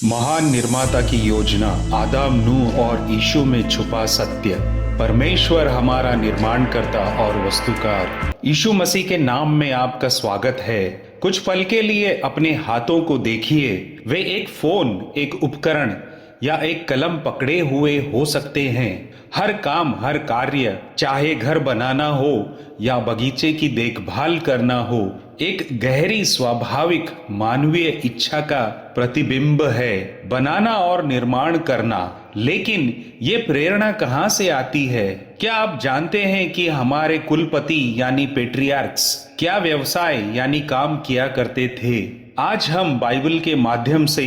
महान निर्माता की योजना, आदम, नूह और यीशु में छुपा सत्य। परमेश्वर हमारा निर्माणकर्ता और वस्तुकार। यीशु मसीह के नाम में आपका स्वागत है। कुछ पल के लिए अपने हाथों को देखिए। वे एक फोन, एक उपकरण या एक कलम पकड़े हुए हो सकते हैं। हर काम, हर कार्य, चाहे घर बनाना हो या बगीचे की देखभाल करना हो, एक गहरी स्वाभाविक मानवीय इच्छा का प्रतिबिंब है, बनाना और निर्माण करना। लेकिन ये प्रेरणा कहाँ से आती है? क्या आप जानते हैं कि हमारे कुलपति यानी पेट्रियार्क्स क्या व्यवसाय यानी काम किया करते थे? आज हम बाइबल के माध्यम से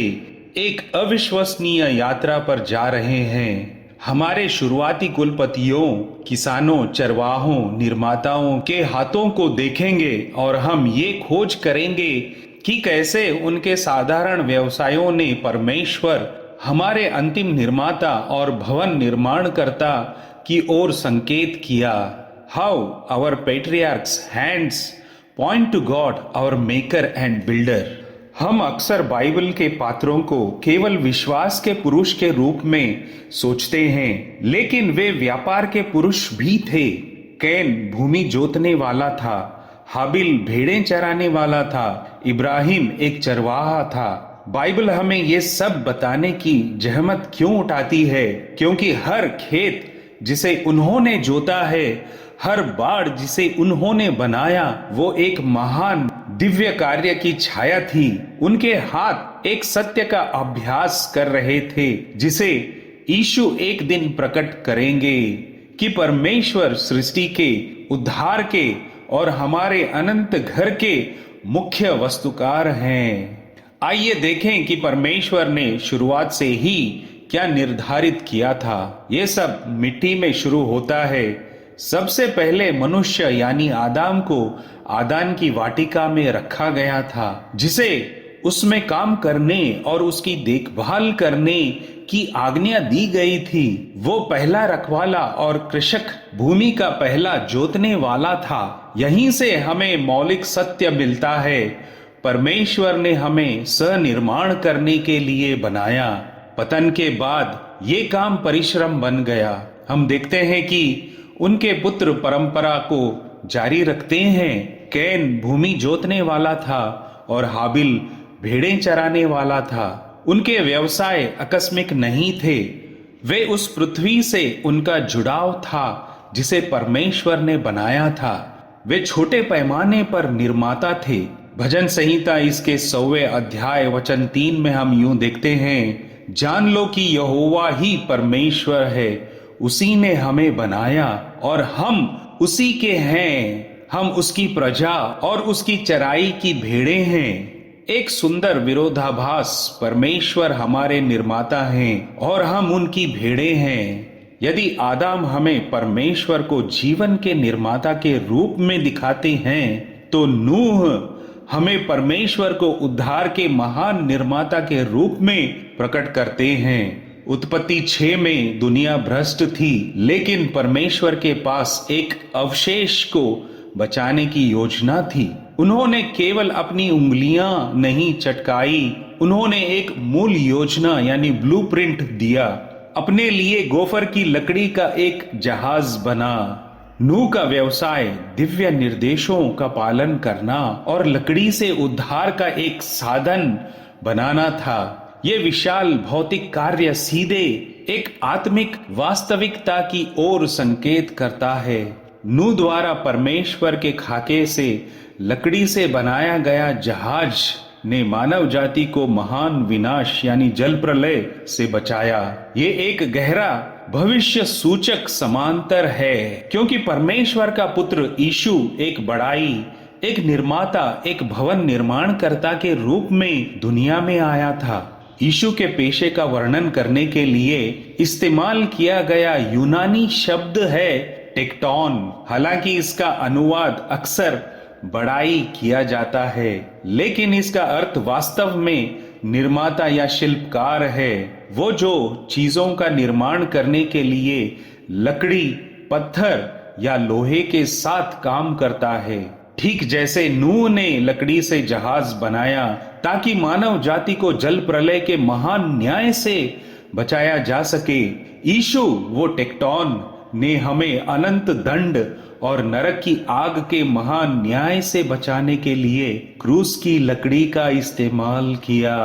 एक अविश्वसनीय यात्रा पर जा रहे हैं। हमारे शुरुआती कुलपतियों, किसानों, चरवाहों, निर्माताओं के हाथों को देखेंगे और हम ये खोज करेंगे कि कैसे उनके साधारण व्यवसायों ने परमेश्वर, हमारे अंतिम निर्माता और भवन निर्माणकर्ता की ओर संकेत किया। How our patriarchs hands point to God, our maker and builder. हम अक्सर बाइबल के पात्रों को केवल विश्वास के पुरुष के रूप में सोचते हैं, लेकिन वे व्यापार के पुरुष भी थे। कैन भूमि जोतने वाला था, हाबिल भेड़ें चराने वाला था, इब्राहिम एक चरवाहा था। बाइबल हमें ये सब बताने की जहमत क्यों उठाती है? क्योंकि हर खेत जिसे उन्होंने जोता है, हर बाड़ जिसे उन्होंने बनाया, वो एक महान दिव्य कार्य की छाया थी। उनके हाथ एक सत्य का अभ्यास कर रहे थे जिसे यीशु एक दिन प्रकट करेंगे, कि परमेश्वर सृष्टि के, उद्धार के और हमारे अनंत घर के मुख्य वस्तुकार हैं। आइए देखें कि परमेश्वर ने शुरुआत से ही क्या निर्धारित किया था। ये सब मिट्टी में शुरू होता है। सबसे पहले मनुष्य यानी आदम को आदन की वाटिका में रखा गया था, जिसे उसमें काम करने और उसकी देखभाल करने की आज्ञा दी गई थी। वो पहला रखवाला और कृषक, भूमि का पहला जोतने वाला था। यहीं से हमें मौलिक सत्य मिलता है। परमेश्वर ने हमें सनिर्माण करने के लिए बनाया। पतन के बाद ये काम परिश्रम बन गया। हम देखते हैं कि उनके पुत्र परंपरा को जारी रखते हैं। कैन भूमि जोतने वाला था और हाबिल भेड़ें चराने वाला था। उनके व्यवसाय आकस्मिक नहीं थे। वे उस पृथ्वी से उनका जुड़ाव था जिसे परमेश्वर ने बनाया था। वे छोटे पैमाने पर निर्माता थे। भजन संहिता इसके 100वें अध्याय वचन 3 में हम यूं देखते हैं, जान लो कि यहोवा ही परमेश्वर है, उसी ने हमें बनाया और हम उसी के हैं। हम उसकी प्रजा और उसकी चराई की भेड़ें हैं। एक सुंदर विरोधाभास, परमेश्वर हमारे निर्माता हैं और हम उनकी भेड़ें हैं। यदि आदम हमें परमेश्वर को जीवन के निर्माता के रूप में दिखाते हैं, तो नूह हमें परमेश्वर को उद्धार के महान निर्माता के रूप में प्रकट करते हैं। उत्पत्ति 6 में दुनिया भ्रष्ट थी, लेकिन परमेश्वर के पास एक अवशेष को बचाने की योजना थी। उन्होंने केवल अपनी उंगलियां नहीं चटकाई, उन्होंने एक मूल योजना यानी ब्लूप्रिंट दिया। अपने लिए गोफर की लकड़ी का एक जहाज बना। नूह का व्यवसाय दिव्य निर्देशों का पालन करना और लकड़ी से उद्धार का एक साधन बनाना था। ये विशाल भौतिक कार्य सीधे एक आत्मिक वास्तविकता की ओर संकेत करता है। नूह द्वारा परमेश्वर के खाके से लकड़ी से बनाया गया जहाज ने मानव जाति को महान विनाश यानी जल प्रलय से बचाया। ये एक गहरा भविष्य सूचक समांतर है, क्योंकि परमेश्वर का पुत्र यीशु एक बड़ाई, एक निर्माता, एक भवन निर्माणकर्ता के रूप में दुनिया में आया था। यीशु के पेशे का वर्णन करने के लिए इस्तेमाल किया गया यूनानी शब्द है टेक्टोन। हालांकि इसका अनुवाद अक्सर बड़ाई किया जाता है, लेकिन इसका अर्थ वास्तव में निर्माता या शिल्पकार है। वो जो चीजों का निर्माण करने के लिए लकड़ी, पत्थर या लोहे के साथ काम करता है। ठीक जैसे नूह ने लकड़ी से जहाज बनाया ताकि मानव जाति को जल प्रलय के महान न्याय से बचाया जा सके, यीशु वो टेक्टोन ने हमें अनंत दंड और नरक की आग के महान न्याय से बचाने के लिए क्रूस की लकड़ी का इस्तेमाल किया।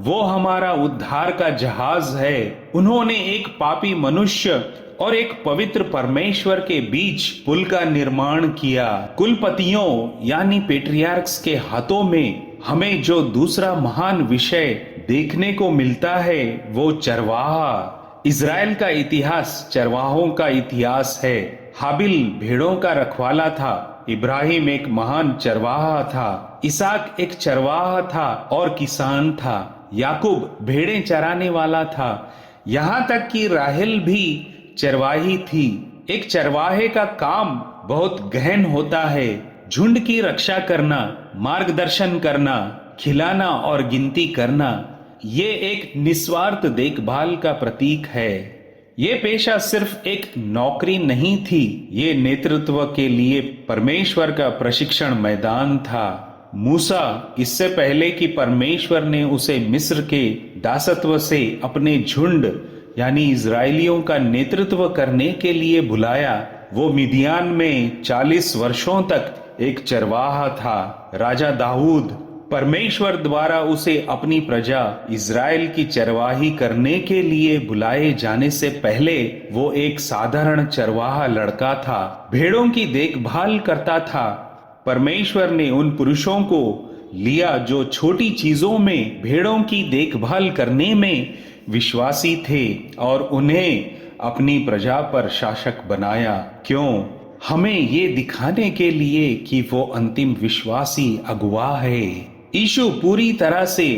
वो हमारा उद्धार का जहाज है। उन्होंने एक पापी मनुष्य और एक पवित्र परमेश्वर के बीच पुल का निर्माण किया। कुलपतियों यानी पेट्रियार्क्स के हाथों में हमें जो दूसरा महान विषय देखने को मिलता है वो चरवाहा। इज़राइल का इतिहास चरवाहों का इतिहास है। हाबिल भेड़ों का रखवाला था, इब्राहिम एक महान चरवाहा था, इसहाक एक चरवाहा था और किसान था, याकूब भेड़ें चराने वाला था, यहाँ तक कि राहेल भी चरवाही थी। एक चरवाहे का काम बहुत गहन होता है। झुंड की रक्षा करना, मार्गदर्शन करना, खिलाना और गिनती करना, ये एक निस्वार्थ देखभाल का प्रतीक है। ये पेशा सिर्फ एक नौकरी नहीं थी, ये नेतृत्व के लिए परमेश्वर का प्रशिक्षण मैदान था। मूसा, इससे पहले कि परमेश्वर ने उसे मिस्र के दासत्व से अपने झुंड यानी इजरायलियों का नेतृत्व करने के लिए बुलाया, वो मिदियान में 40 वर्षों तक एक चरवाहा था। राजा दाऊद, परमेश्वर द्वारा उसे अपनी प्रजा इज़राइल की चरवाही करने के लिए बुलाए जाने से पहले वो एक साधारण चरवाहा लड़का था, भेड़ों की देखभाल करता था। परमेश्वर ने उन पुरुषों को लिया जो छोटी चीजों में भेड़ों की देखभाल करने में विश्वासी थे और उन्हें अपनी प्रजा पर शासक बनाया। क्यों? हमें ये दिखाने के लिए कि वो अंतिम विश्वासी अगुवा है। यीशु पूरी तरह से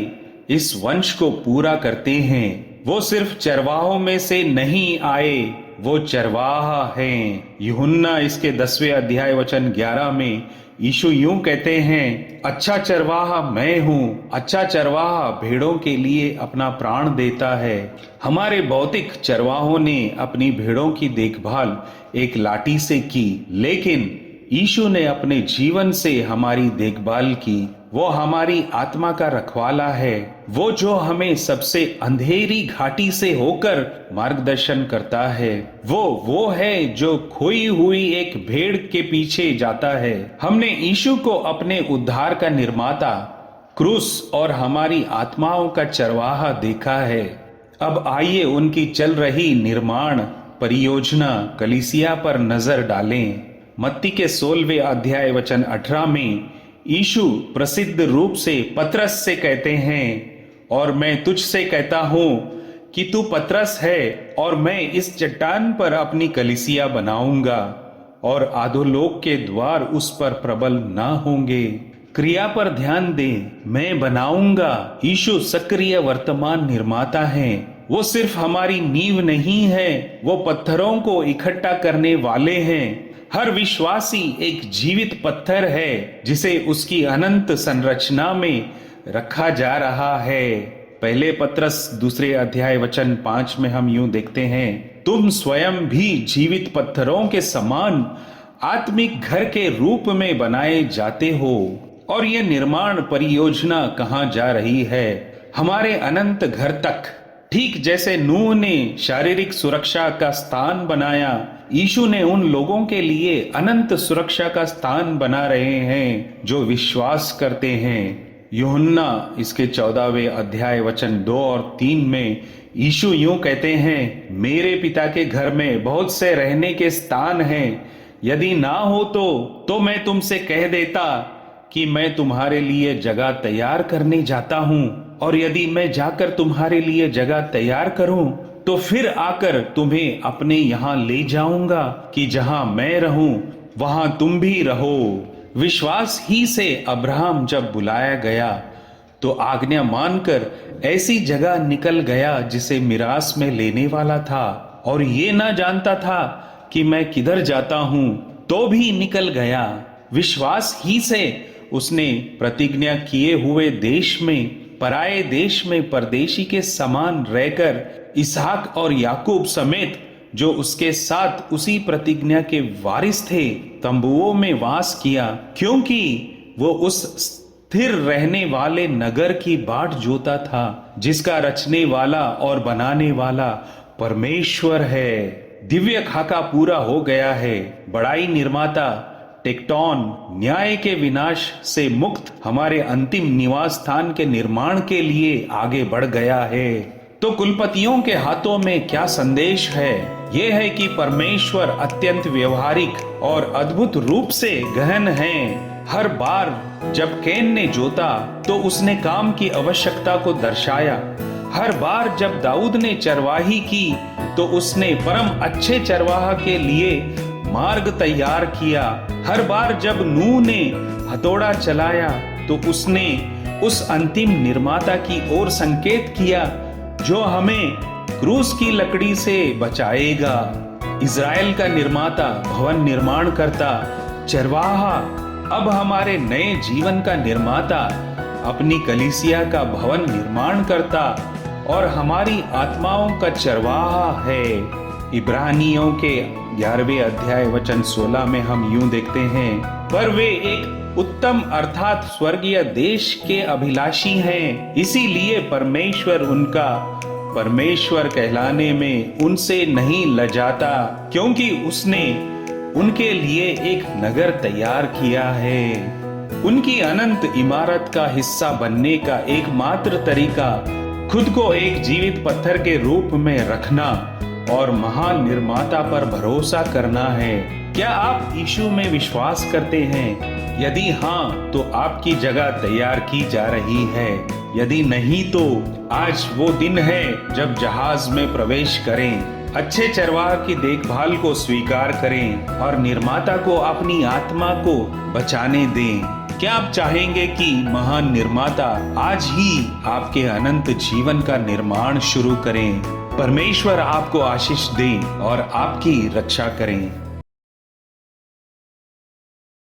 इस वंश को पूरा करते हैं। वो सिर्फ चरवाहों में से नहीं आए, वो चरवाहा हैं। यूहन्ना इसके 10वें अध्याय वचन 11 में यीशु यूं कहते हैं, अच्छा चरवाहा मैं हूँ, अच्छा चरवाहा भेड़ों के लिए अपना प्राण देता है। हमारे भौतिक चरवाहों ने अपनी भेड़ों की देखभाल एक लाठी से की, लेकिन यीशु ने अपने जीवन से हमारी देखभाल की। वो हमारी आत्मा का रखवाला है, वो जो हमें सबसे अंधेरी घाटी से होकर मार्गदर्शन करता है। वो है जो खोई हुई एक भेड़ के पीछे जाता है। हमने यीशु को अपने उद्धार का निर्माता, क्रूस और हमारी आत्माओं का चरवाहा देखा है। अब आइए उनकी चल रही निर्माण परियोजना कलीसिया पर नजर डालें। मत्ती के 16वें अध्याय वचन 18 में यीशु प्रसिद्ध रूप से पतरस से कहते हैं, और मैं तुझसे कहता हूं कि तू पतरस है और मैं इस चट्टान पर अपनी कलीसिया बनाऊंगा और अधोलोक के द्वार उस पर प्रबल ना होंगे। क्रिया पर ध्यान दें, मैं बनाऊंगा। यीशु सक्रिय वर्तमान निर्माता है। वो सिर्फ हमारी नींव नहीं है, वो पत्थरों को इकट्ठा करने वाले हैं। हर विश्वासी एक जीवित पत्थर है जिसे उसकी अनंत संरचना में रखा जा रहा है। पहले पत्रस 2 अध्याय वचन 5 में हम यूं देखते हैं, तुम स्वयं भी जीवित पत्थरों के समान आत्मिक घर के रूप में बनाए जाते हो। और ये निर्माण परियोजना कहाँ जा रही है? हमारे अनंत घर तक। ठीक जैसे नूह ने शारीरिक सुरक्षा का स्थान बनाया, यीशु ने उन लोगों के लिए अनंत सुरक्षा का स्थान बना रहे हैं जो विश्वास करते हैं। यूहन्ना इसके 14वें अध्याय वचन 2 और 3 में यीशु यूं कहते हैं, मेरे पिता के घर में बहुत से रहने के स्थान हैं, यदि ना हो तो मैं तुमसे कह देता कि मैं तुम्हारे लिए जगह तैयार करने जाता हूं, और यदि मैं जाकर तुम्हारे लिए जगह तैयार करूं तो फिर आकर तुम्हें अपने यहाँ ले जाऊंगा कि जहां मैं रहूं वहां तुम भी रहो। विश्वास ही से अब्राहम जब बुलाया गया तो आज्ञा मानकर ऐसी जगह निकल गया जिसे मिरास में लेने वाला था, और ये ना जानता था कि मैं किधर जाता हूं, तो भी निकल गया। विश्वास ही से उसने प्रतिज्ञा किए हुए देश में, पराये देश में परदेशी के समान रहकर इसहाक और याकूब समेत जो उसके साथ उसी प्रतिज्ञा के वारिस थे, तंबुओं में वास किया, क्योंकि वो उस स्थिर रहने वाले नगर की बाट जोता था जिसका रचने वाला और बनाने वाला परमेश्वर है। दिव्य खाका पूरा हो गया है। बड़ाई निर्माता टेक्टोन न्याय के विनाश से मुक्त हमारे अंतिम निवास स्थान के निर्माण के लिए आगे बढ़ गया है। तो कुलपतियों के हाथों में क्या संदेश है? यह है कि परमेश्वर अत्यंत व्यवहारिक और अद्भुत रूप से गहन है। हर बार जब कैन ने जोता तो उसने काम की आवश्यकता को दर्शाया। हर बार जब दाऊद ने चरवाही की तो उसने परम अच्छे चरवाहा के लिए मार्ग तैयार किया। हर बार जब नूह ने हथौड़ा चलाया तो उसने उस अंतिम निर्माता की ओर संकेत किया जो हमें क्रूस की लकड़ी से बचाएगा। इज़राइल का निर्माता, भवन निर्माण करता, चरवाहा अब हमारे नए जीवन का निर्माता, अपनी कलीसिया का भवन निर्माण करता और हमारी आत्माओं का चरवाहा है। इब्रानियों के 11वें अध्याय वचन 16 में हम यूं देखते हैं, पर वे एक उत्तम अर्थात स्वर्गीय देश के अभिलाषी हैं, इसीलिए परमेश्वर उनका परमेश्वर कहलाने में उनसे नहीं लजाता, क्योंकि उसने उनके लिए एक नगर तैयार किया है। उनकी अनंत इमारत का हिस्सा बनने का एकमात्र तरीका खुद को एक जीवित पत्थर के रूप में रखना और महान निर्माता पर भरोसा करना है। क्या आप यीशु में विश्वास करते हैं? यदि हाँ, तो आपकी जगह तैयार की जा रही है। यदि नहीं, तो आज वो दिन है जब जहाज में प्रवेश करें। अच्छे चरवाहा की देखभाल को स्वीकार करें और निर्माता को अपनी आत्मा को बचाने दें। क्या आप चाहेंगे कि महान निर्माता आज ही आपके अनंत जीवन का निर्माण शुरू करें? परमेश्वर आपको आशीष दे और आपकी रक्षा करें।